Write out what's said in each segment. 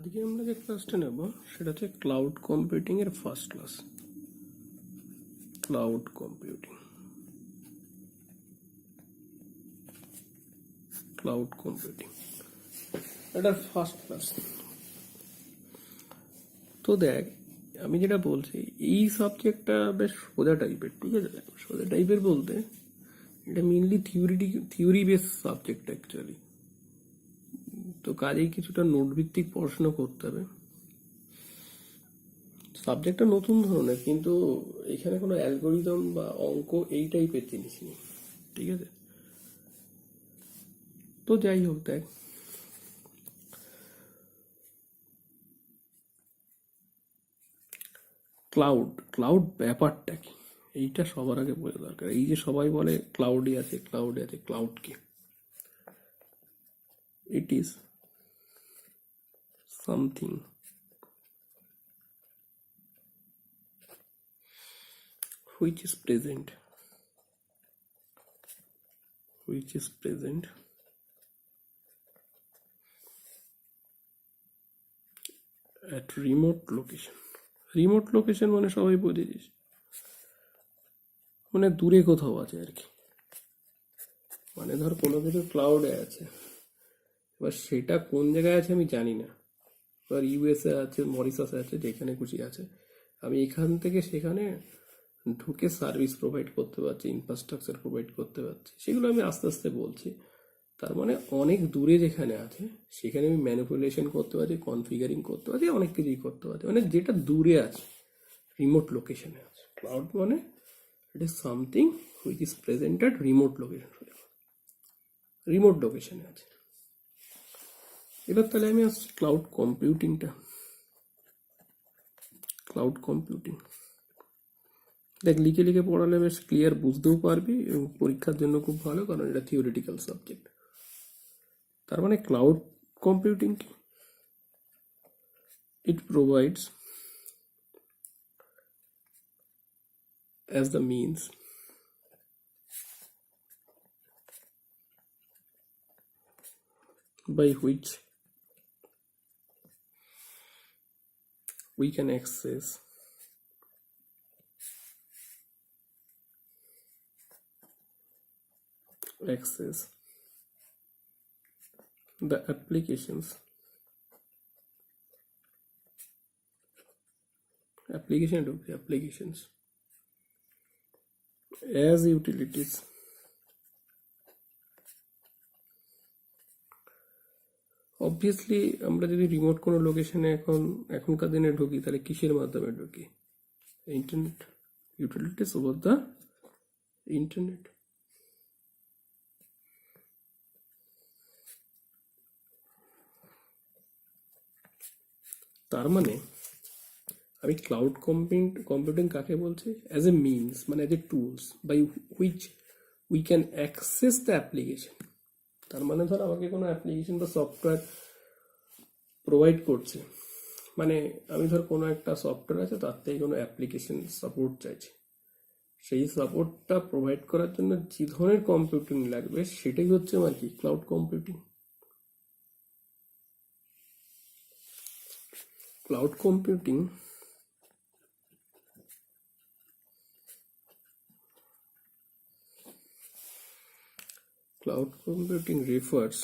আজকে আমরা যে ক্লাসটা নেব সেটা হচ্ছে ক্লাউড কম্পিউটিং এর ফার্স্ট ক্লাস। ক্লাউড কম্পিউটিং এটার ফার্স্ট ক্লাস। তো দেখ, আমি যেটা বলছি এই সাবজেক্টটা বেশ সোজা টাইপের, ঠিক আছে? সোজা টাইপের বলতে এটা mainly theory base subject actually. তো কাজেই কিছুটা নোট ভিত্তিক পড়াশোনা করতে হবে। সাবজেক্টটা নতুন ধরনের, কিন্তু এখানে কোনো অ্যালগোরিদম বা অঙ্ক এই টাইপের জিনিস নেই, ঠিক আছে? তো যাই হোক, দেখ ক্লাউড ব্যাপারটা কি এইটা সবার আগে বোঝা দরকার। এই যে সবাই বলে ক্লাউডে আছে, ক্লাউড কি? It is something which is present at remote location মানে সবাই বুঝেছিস, মানে দূরে কোথাও আছে আর কি। মানে ধর কোনো কিছু ক্লাউডে আছে, এবার সেটা কোন জায়গায় আছে আমি জানি না। এবার ইউএসএ আছে, মরিশাসে আছে, যেখানে খুশি আছে, আমি এখান থেকে সেখানে ঢুকে সার্ভিস প্রোভাইড করতে পারছি, ইনফ্রাস্ট্রাকচার প্রোভাইড করতে পারছি। সেগুলো আমি আস্তে আস্তে বলছি। তার মানে অনেক দূরে যেখানে আছে সেখানে আমি ম্যানিপুলেশন করতে পারছি, কনফিগারিং করতে পারছি, অনেক কিছুই করতে পারছি। মানে যেটা দূরে আছে, রিমোট লোকেশনে আছে। ক্লাউড মানে it is something which is present at remote লোকেশনে আছে। এবার তাহলে আমি আসছি ক্লাউড কম্পিউটিং। দেখ, লিখে পড়ালে বেশ ক্লিয়ার বুঝতেও পারবি এবং পরীক্ষার জন্য খুব ভালো, কারণ এটা থিওরিটিক্যাল সাবজেক্ট। তার মানে ক্লাউড কম্পিউটিং কি? ইট provides as the means by which we can access the applications as utilities obviously আমরা যদি রিমোট কোনো লোকেশনে এখনকার দিনে ঢুকি, তাহলে কিসের মাধ্যমে ঢুকি? Internet, utilities over the internet. তার মানে আমি ক্লাউড কম্পিউটিং কাকে বলছি? অ্যাজ এ মিনস, মানে as a tools by which we can access the application. তার মানে ধর আমাকে কোনো অ্যাপ্লিকেশন বা সফটওয়্যার প্রোভাইড করছে, মানে আমি ধর কোনো একটা সফটওয়্যার আছে, তার থেকে কোনো অ্যাপ্লিকেশন সাপোর্ট চাইছি। সেই সাপোর্টটা প্রোভাইড করার জন্য যে ধরনের কম্পিউটিং লাগবে সেটাই হচ্ছে আমার কি cloud computing. Cloud computing refers,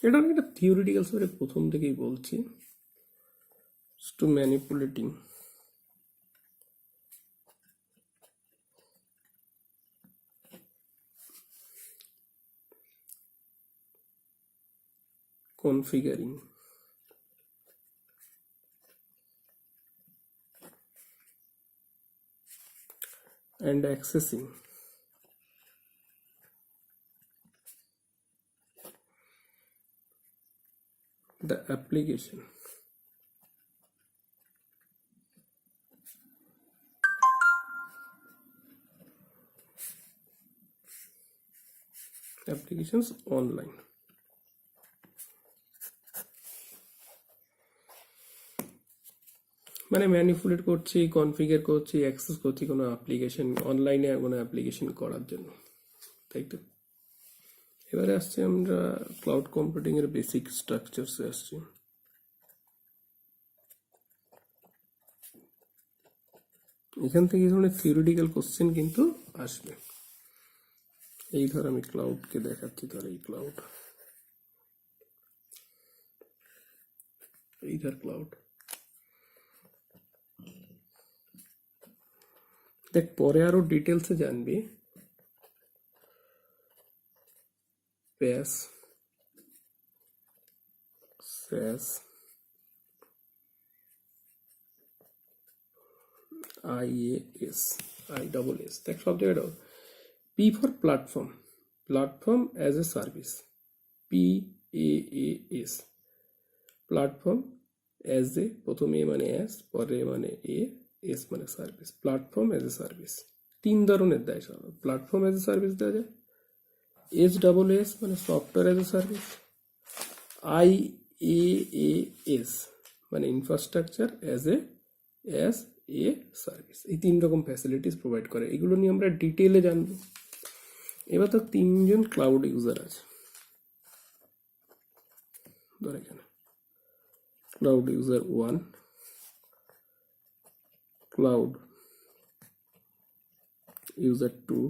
এটা আমি একটা থিওরিটিক্যাল সাইডে প্রথম থেকেই বলছি, to manipulating configuring and accessing the application applications online। মানে ম্যানিপুলেট করছি, কনফিগার করছি, অ্যাক্সেস করছি কোনো অ্যাপ্লিকেশন, অনলাইনে কোনো অ্যাপ্লিকেশন করার জন্য, তাই তো? এবারে আসছে আমরা ক্লাউড কম্পিউটিং এর বেসিক স্ট্রাকচারসে আসছি। এখান থেকে এই ধরনের থিওরিটিক্যাল কোশ্চেন কিন্তু আসবে। এই ধর আমি ক্লাউডকে দেখাচ্ছি, ধর এই ক্লাউড, এই ধর ক্লাউড। দেখ পরে আরো ডিটেলসে জানবি। প্যাস, স্যাস, IaaS, IaaS, দেখ সব জায়গায় P for platform, platform as a service, PaaS, platform as এ, প্রথমে এ মানে অ্যাজ, পরে এ মানে এ, এস মানে service, platform as a service. তিন ধরনের দেয় সাধারণত, প্ল্যাটফর্ম অ্যাজ এ সার্ভিস দেওয়া যায়, SaaS মানে software as a service, IaaS মানে ইনফ্রাস্ট্রাকচার অ্যাজ এ সার্ভিস। এই তিন রকম ফ্যাসিলিটিস প্রোভাইড করে, এগুলো নিয়ে আমরা ডিটেলে জানবো। এবার তো তিনজন ক্লাউড ইউজার আছে, ধর এখানে ক্লাউড ইউজার 1, ক্লাউড ইউজার 2,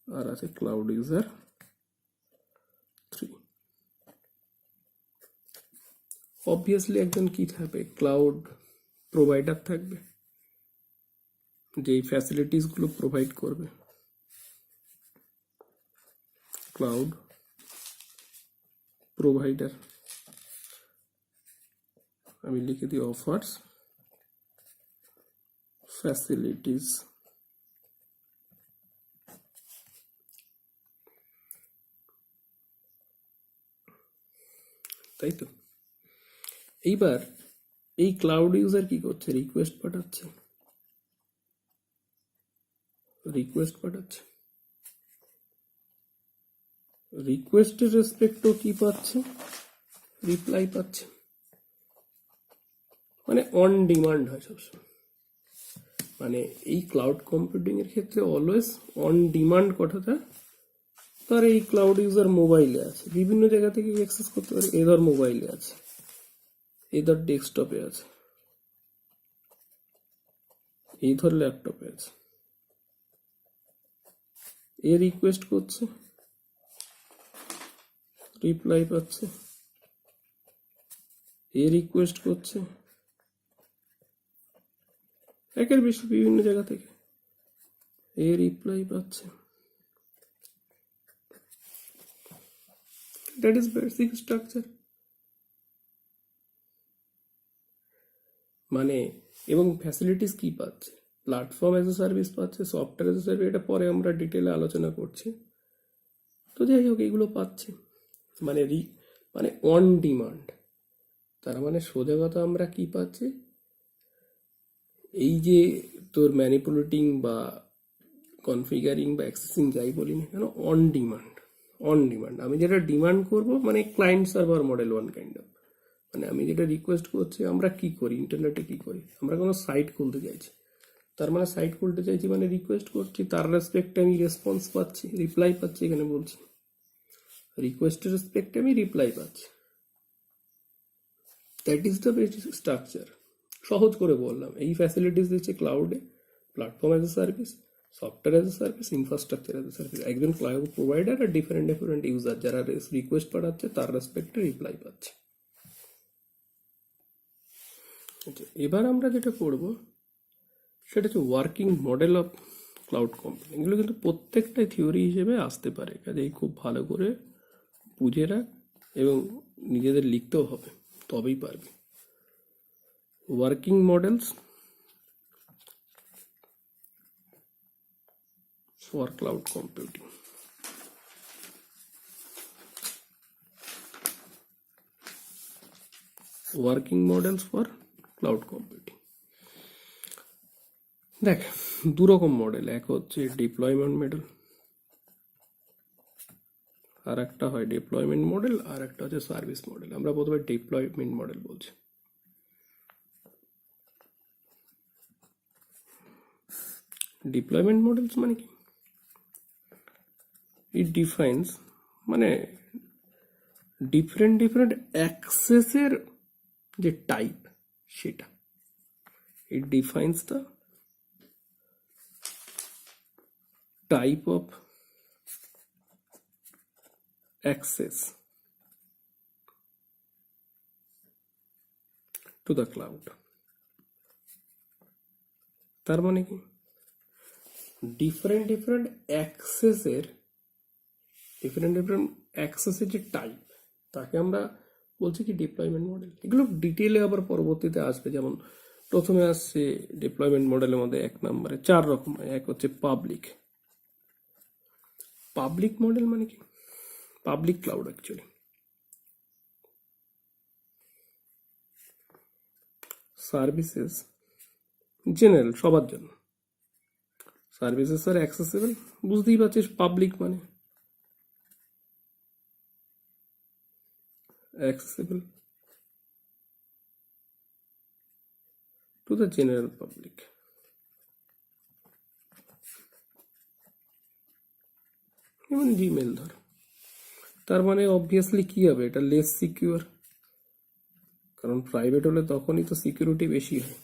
আর আছে ক্লাউড ইউজার 3। অবভিয়াসলি একজন কি থাকবে, ক্লাউড প্রোভাইডার থাকবে, যে ফ্যাসিলিটিস গুলো প্রোভাইড করবে। ক্লাউড প্রোভাইডার, আমি লিখে দিই অফার্স ফ্যাসিলিটিস। তাই তো। এইবার এই ক্লাউড ইউজার কি করছে, রিকোয়েস্ট পাঠাচ্ছে, রিকোয়েস্টের রেসপেক্টও কি পাচ্ছে, রিপ্লাই পাচ্ছে। মানে অন ডিমান্ড হয় সবসময়। মানে এই ক্লাউড কম্পিউটিং এর ক্ষেত্রে অলওয়েজ অন ডিমান্ড কথাটা। তার এই ক্লাউড ইউজার মোবাইলে আছে, বিভিন্ন জায়গা থেকে অ্যাক্সেস করতে পারে। এধর মোবাইলে আছে, এধর ডেস্কটপে আছে, এই ধর ল্যাপটপে আছে। এ রিকোয়েস্ট করছে, রিপ্লাই পাচ্ছে, এ রিকোয়েস্ট করছে, একের বেশি বিভিন্ন জায়গা থেকে, এ রিপ্লাই পাচ্ছে। That is basic structure. মানে এবং ফ্যাসিলিটিস কি পাচ্ছে, প্ল্যাটফর্ম এজ এ সার্ভিস পাচ্ছে, সফটওয়্যার এজ এ সার্ভিস, এটা পরে আমরা ডিটেলে আলোচনা করছি। তো যাই হোক এগুলো পাচ্ছে, মানে মানে অন ডিমান্ড। তার মানে সোজা কথা আমরা কি পাচ্ছি, এই যে তোর ম্যানিপুলেটিং বা কনফিগারিং বা অ্যাক্সেসিং যাই বলি না কেন, অন ডিমান্ড। আমি যেটা ডিমান্ড করব, মানে client server model one kind of. মানে আমি যেটা রিকোয়েস্ট করছি, আমরা কি করি ইন্টারনেটে, কি করি, আমরা কোনো সাইট খুলতে চাইছি, তার মানে সাইট খুলতে চাইছি মানে রিকোয়েস্ট করছি, তার রেসপেক্টে আমি রেসপন্স পাচ্ছি, রিপ্লাই পাচ্ছি। এখানে বলছি রিকোয়েস্টের রেসপেক্টে আমি রিপ্লাই পাচ্ছি। That is the basic structure. সহজ করে বললাম, এই ফ্যাসিলিটিস দিচ্ছে ক্লাউডে, platform as a service, software as a service, infrastructure as a service. একজন ক্লাউড প্রোভাইডার আর ডিফারেন্ট ইউজার যারা রিকোয়েস্ট পাঠাচ্ছে তার রেসপেক্টে রিপ্লাই পাচ্ছে। এবার আমরা যেটা করব সেটা হচ্ছে working model of cloud computing. এগুলো কিন্তু প্রত্যেকটাই থিওরি হিসেবে আসতে পারে, কাজেই খুব ভালো করে বুঝে রাখ এবং নিজেদের লিখতেও হবে, তবেই পারবি। Working models for cloud computing. Working models for cloud computing. দেখ দু রকম মডেল, এক হচ্ছে ডিপ্লয়মেন্ট মডেল, আর একটা হয় ডিপ্লয়মেন্ট মডেল, আর একটা হচ্ছে সার্ভিস মডেল। আমরা প্রথমে ডিপ্লয়মেন্ট মডেল বলছি। ডিপ্লয়মেন্ট মডেলস মানে কি, ইট ডিফাইন্স মানে ডিফারেন্ট ডিফারেন্ট অ্যাক্সেসের যে টাইপ সেটা, it defines the type of access to the cloud. তার মানে কি ডিফারেন্ট ডিফারেন্ট অ্যাক্সেসের যে টাইপ তাকে আমরা বলছি কি ডিপ্লয়মেন্ট মডেল। এগুলো ডিটেলে আবার পরবর্তীতে আসবে, যেমন প্রথমে আসছে ডিপ্লয়মেন্ট মডেলের মধ্যে 1 নম্বরে 4 রকম হয়। এক হচ্ছে পাবলিক মডেল, মানে কি public cloud actually. Services general, সবার জন্য। সার্ভিসেস আর অ্যাক্সেসিবল, বুঝতেই পারছিস পাবলিক মানে accessible to the general public। যেমন জিমেল ধর, তার মানে অবভিয়াসলি কি হবে, এটা লেস সিকিউর, কারণ প্রাইভেট হলে তখনই তো সিকিউরিটি বেশি হয়।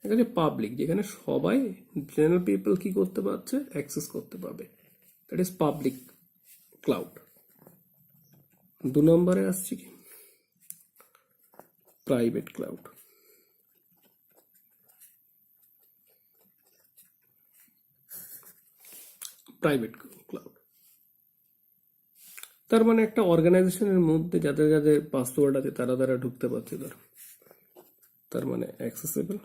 এটা হচ্ছে পাবলিক, যেখানে সবাই জেনারেল পিপল কি করতে পারছে, অ্যাক্সেস করতে পারবে, দ্যাট ইজ পাবলিক ক্লাউড। 2 নম্বরে আসছে কি প্রাইভেট ক্লাউড। প্রাইভেট ক্লাউড তার মানে একটা অর্গানাইজেশনের মধ্যে যাদের যাদের পাসওয়ার্ড আছে তারা ঢুকতে পারছে, তার মানে অ্যাক্সেসিবল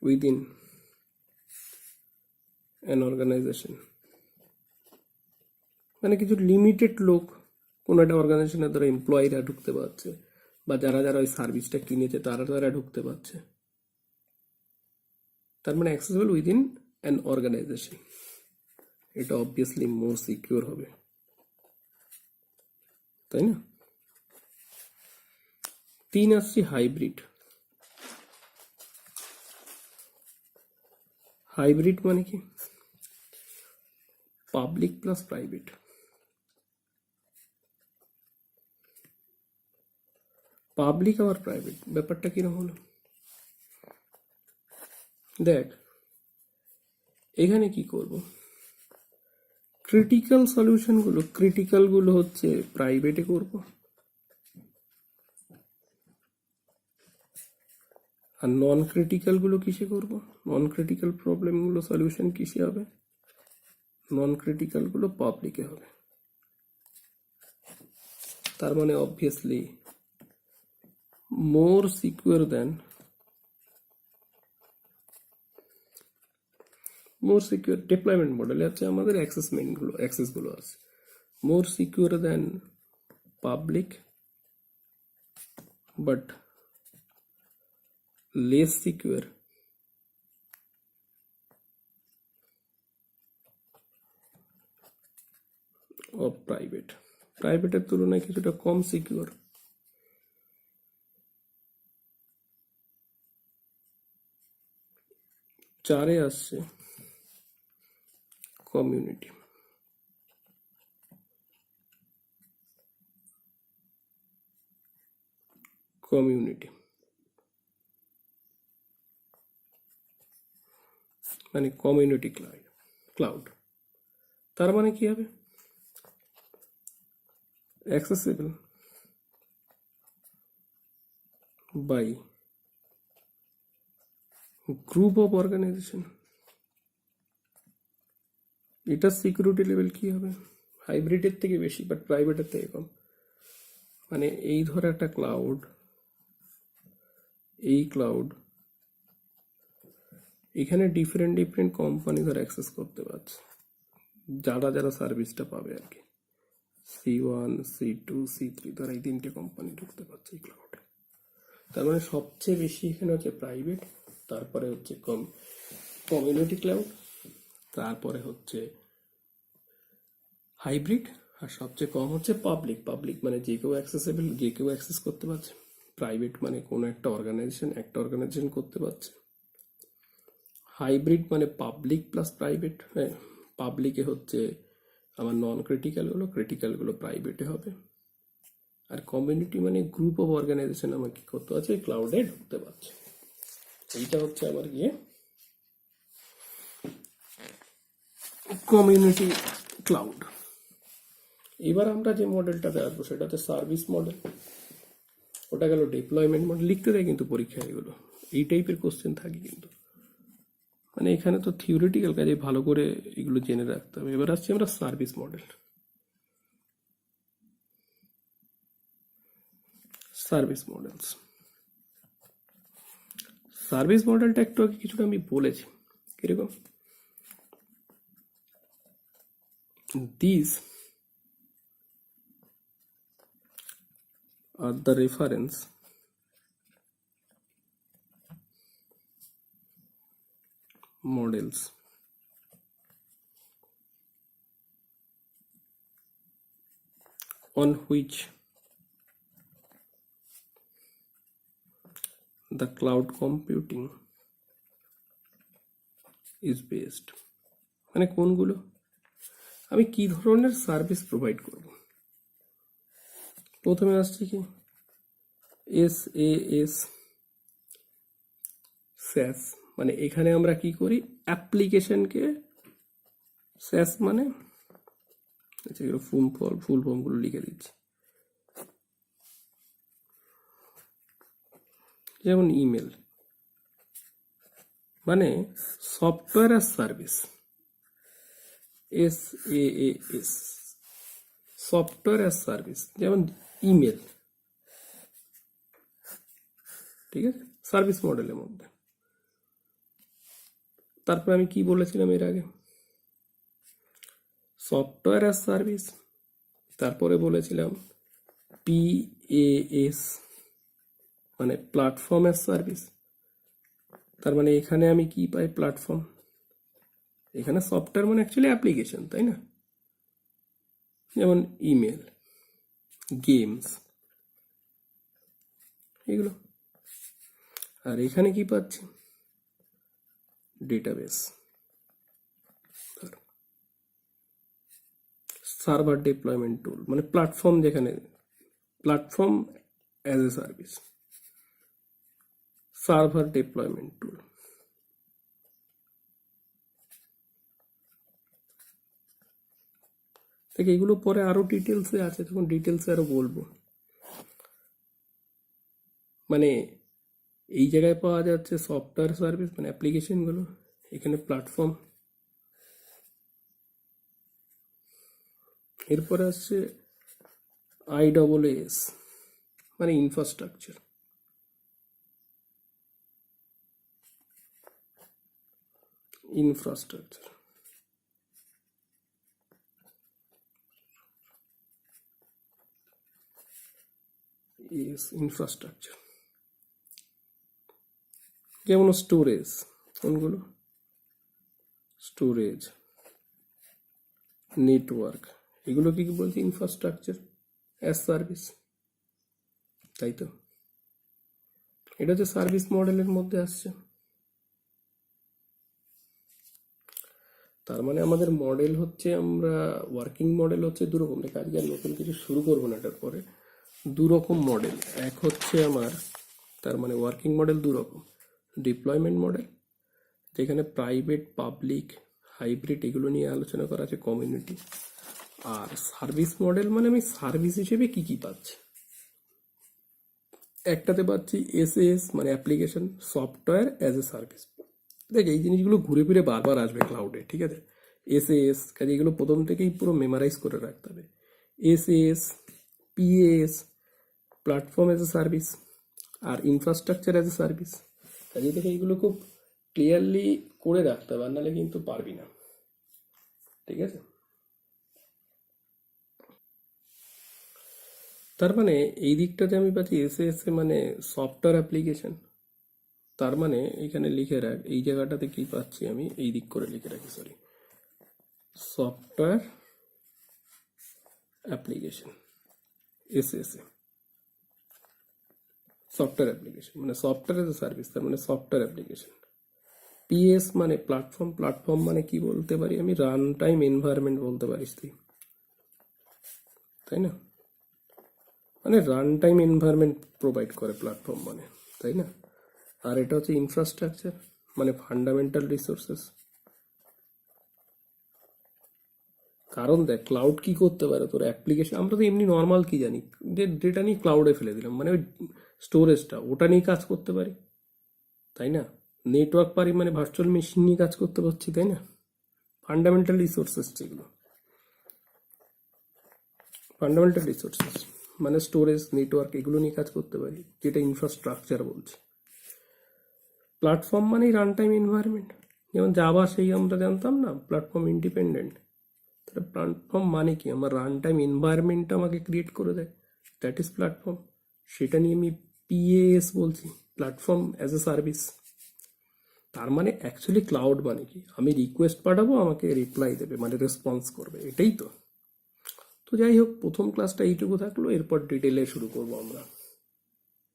উইদিন অ্যান অর্গানাইজেশন। মানে কিছু লিমিটেড লোক কোনো একটা অর্গানাইজেশনের দ্বারা এমপ্লয়িরা ঢুকতে পারছে, বা যারা যারা ওই সার্ভিসটা কিনেছে তারা ঢুকতে পারছে, তার মানে অ্যাক্সেসিবল উইদিন অ্যান অর্গানাইজেশন। এটা অবভিয়াসলি মোর সিকিউর হবে, তাই না? 3 আসছে হাইব্রিড। হাইব্রিড মানে কি পাবলিক প্লাস প্রাইভেট। পাবলিক আবার প্রাইভেট, ব্যাপারটা কিরকম হলো দেখ, এখানে কি করব, ক্রিটিক্যাল গুলো হচ্ছে প্রাইভেটে করব, আর নন ক্রিটিক্যাল গুলো কিসে করব, নন ক্রিটিক্যাল প্রবলেম গুলো সলিউশন কিসে হবে, নন ক্রিটিক্যাল গুলো পাবলিকে হবে। তার মানে অবভিয়াসলি মোর সিকিউর ডিপ্লয়মেন্ট মডেলে আছে আমাদের অ্যাক্সেস গুলো আছে, more secure than public but less secure of প্রাইভেটের তুলনায় কিছুটা কম সিকিউর। চারে আসছে কমিউনিটি। মানে কমিউনিটি ক্লাউড। তার মানে কি হবে, accessible by group of organisation. এটার সিকিউরিটি লেভেল কি হবে, হাইব্রিডের থেকে বেশি বাট প্রাইভেটের থেকে কম। মানে এই ধর একটা ক্লাউড, এখানে ডিফারেন্ট কোম্পানি ধর অ্যাক্সেস করতে পারছে, যারা সার্ভিসটা পাবে আর কি, C1 C2 C3 ধর এই 3টে কোম্পানি ঢুকতে পারছে এই ক্লাউডে। তার মানে সবচেয়ে বেশি এখানে হচ্ছে প্রাইভেট, তারপরে হচ্ছে কমিউনিটি ক্লাউড, তারপরে হচ্ছে হাইব্রিড, আর সবচেয়ে কম হচ্ছে পাবলিক মানে যে কেউ অ্যাক্সেস করতে পারছে। প্রাইভেট মানে কোনো একটা অর্গানাইজেশন করতে পারছে। হাইব্রিড মানে পাবলিক প্লাস প্রাইভেট। হ্যাঁ, পাবলিকে হচ্ছে আমার নন ক্রিটিক্যালগুলো, ক্রিটিক্যালগুলো প্রাইভেটে হবে। আর কমিউনিটি মানে গ্রুপ অফ অর্গানাইজেশন আমার কি করতে আছে, ক্লাউডে ঢুকতে পারছে। এইটা হচ্ছে আমার গিয়ে কমিউনিটি ক্লাউড। এবার আমরা যে মডেলটাতে আসবো সেটাতে সার্ভিস মডেল। ওটা গেল ডিপ্লয়মেন্ট মডেল। লিখতে দেয় কিন্তু পরীক্ষায় এগুলো, এই টাইপের কোশ্চেন থাকে কিন্তু, মানে এখানে তো থিওরিটিক্যাল কাজে ভালো করে এগুলো জেনে রাখতে হবে। এবার আসছি আমরা service model. Service models, service মডেলটা একটু আগে কিছুটা আমি বলেছি কিরকম। These are the reference models on which the cloud computing is based। মানে কোনগুলো, আমি কি ধরনের সার্ভিস প্রোভাইড করব। প্রথমে আসছে কি SaaS, স্যাস মানে এখানে আমরা কি করি, অ্যাপ্লিকেশনকে স্যাস মানে ফুল ফর্মগুলো লিখে দিচ্ছি। যেমন ইমেল মানে software as service, SaaS, software as service, যেমন ইমেল, ঠিক আছে, সার্ভিস মডেলের মধ্যে। তারপর আমি কি বলেছিলাম এর আগে, সফটওয়্যার অ্যাজ সার্ভিস। তারপরে বলেছিলাম PaaS মানে প্ল্যাটফর্ম অ্যাজ সার্ভিস। তার মানে এখানে আমি কি পাই, প্ল্যাটফর্ম। এখানে সফটওয়্যার মানে অ্যাকচুয়ালি অ্যাপ্লিকেশন, তাই না, যেমন ইমেল, গেমস, এগুলো। আর এখানে কি পাচ্ছি, ডেটাবেস, সার্ভার ডিপ্লয়মেন্ট টুল মানে প্ল্যাটফর্ম, যেখানে platform as a service, server deployment tool. দেখ এগুলো পরে আরো ডিটেলসে আছে, তখন ডিটেলসে আরো বলবো। মানে এই জায়গায় পাওয়া যাচ্ছে সফটওয়্যার সার্ভিস মানে অ্যাপ্লিকেশনগুলো, এখানে প্ল্যাটফর্ম। এরপরে আসছে IaaS মানে ইনফ্রাস্ট্রাকচার। ইনফ্রাস্ট্রাকচার ইনফ্রাস্ট্রাকচার, যেমন স্টোরেজ, কোনগুলো, স্টোরেজ, নেটওয়ার্ক, এগুলো কি কি বলছে, ইনফ্রাস্ট্রাকচার অ্যাজ সার্ভিস, তাই তো। এটা হচ্ছে সার্ভিস মডেলের মধ্যে আসছে। তার মানে আমাদের মডেল হচ্ছে, আমরা ওয়ার্কিং মডেল হচ্ছে দু রকম। দেখ আজকে আর নতুন কিছু শুরু করবো না, এটার পরে দু রকম মডেল। এক হচ্ছে আমার, তার মানে ওয়ার্কিং মডেল দু রকম, ডিপ্লয়মেন্ট মডেল যেখানে প্রাইভেট, পাবলিক, হাইব্রিড এগুলো নিয়ে আলোচনা করা আছে, কমিউনিটি। আর সার্ভিস মডেল মানে আমি সার্ভিস হিসেবে কি কি পাচ্ছি। একটাতে পাচ্ছি SaaS মানে application, software as a service. দেখ এই জিনিসগুলো ঘুরে ফিরে বারবার আসবে ক্লাউডে, ঠিক আছে। SaaS কাজে এগুলো প্রথম থেকেই পুরো মেমারাইজ করে রাখতে হবে। SaaS, PaaS platform as a service, আর ইনফ্রাস্ট্রাকচার অ্যাজ এ সার্ভিস। কাজে থেকে এইগুলো খুব ক্লিয়ারলি করে রাখতে হবে, আর নাহলে কিন্তু পারবি না, ঠিক আছে। তার মানে এই দিকটাতে আমি পাচ্ছি SaaS মানে সফটওয়্যার অ্যাপ্লিকেশন। তার মানে এখানে লিখে রাখ, এই জায়গাটাতে কি পাচ্ছি আমি, এই দিক করে লিখে রাখি, sorry, software application, SaaS software application মানে সফটওয়্যার এজ এ সার্ভিস, তার মানে সফটওয়্যার অ্যাপ্লিকেশন। পিএস মানে প্ল্যাটফর্ম, প্ল্যাটফর্ম মানে কি বলতে পারি আমি, রান টাইম এনভায়রনমেন্ট বলতে পারিস তুই, তাই না? মানে রান টাইম এনভায়রনমেন্ট প্রোভাইড করে প্ল্যাটফর্ম মানে, তাই না? আর এটা হচ্ছে ইনফ্রাস্ট্রাকচার মানে ফান্ডামেন্টাল রিসোর্সেস। কারণ দেখ ক্লাউড কি করতে পারে, তোর অ্যাপ্লিকেশন, আমরা তো এমনি নর্মাল কি জানি যে ডেটা নিয়ে ক্লাউডে ফেলে দিলাম, মানে ওই স্টোরেজটা ওটা নিয়ে কাজ করতে পারি, তাই না? নেটওয়ার্ক পারি মানে ভার্চুয়াল মেশিন নিয়ে কাজ করতে পারছি, তাই না? ফান্ডামেন্টাল রিসোর্সেস যেগুলো, ফান্ডামেন্টাল রিসোর্সেস মানে স্টোরেজ, নেটওয়ার্ক, এগুলো নিয়ে কাজ করতে পারি, যেটা ইনফ্রাস্ট্রাকচার বলছি। প্ল্যাটফর্ম মানেই রান টাইম এনভায়রনমেন্ট, যেমন জাভা সেই আমরা জানতাম না প্ল্যাটফর্ম ইন্ডিপেন্ডেন্ট, তাহলে প্ল্যাটফর্ম মানে কি, আমার রান টাইম এনভায়রনমেন্টটা আমাকে ক্রিয়েট করে দেয়, দ্যাট ইজ প্ল্যাটফর্ম। সেটা নিয়ে আমি পিএএস বলছি, প্ল্যাটফর্ম অ্যাজ এ সার্ভিস। তার মানে অ্যাকচুয়ালি ক্লাউড মানে কি, আমি রিকোয়েস্ট পাঠাবো আমাকে রিপ্লাই দেবে, মানে রেসপন্স করবে, এটাই তো। তো যাই হোক, প্রথম ক্লাসটা এইটুকু থাকলো, এরপর ডিটেলে শুরু করবো আমরা।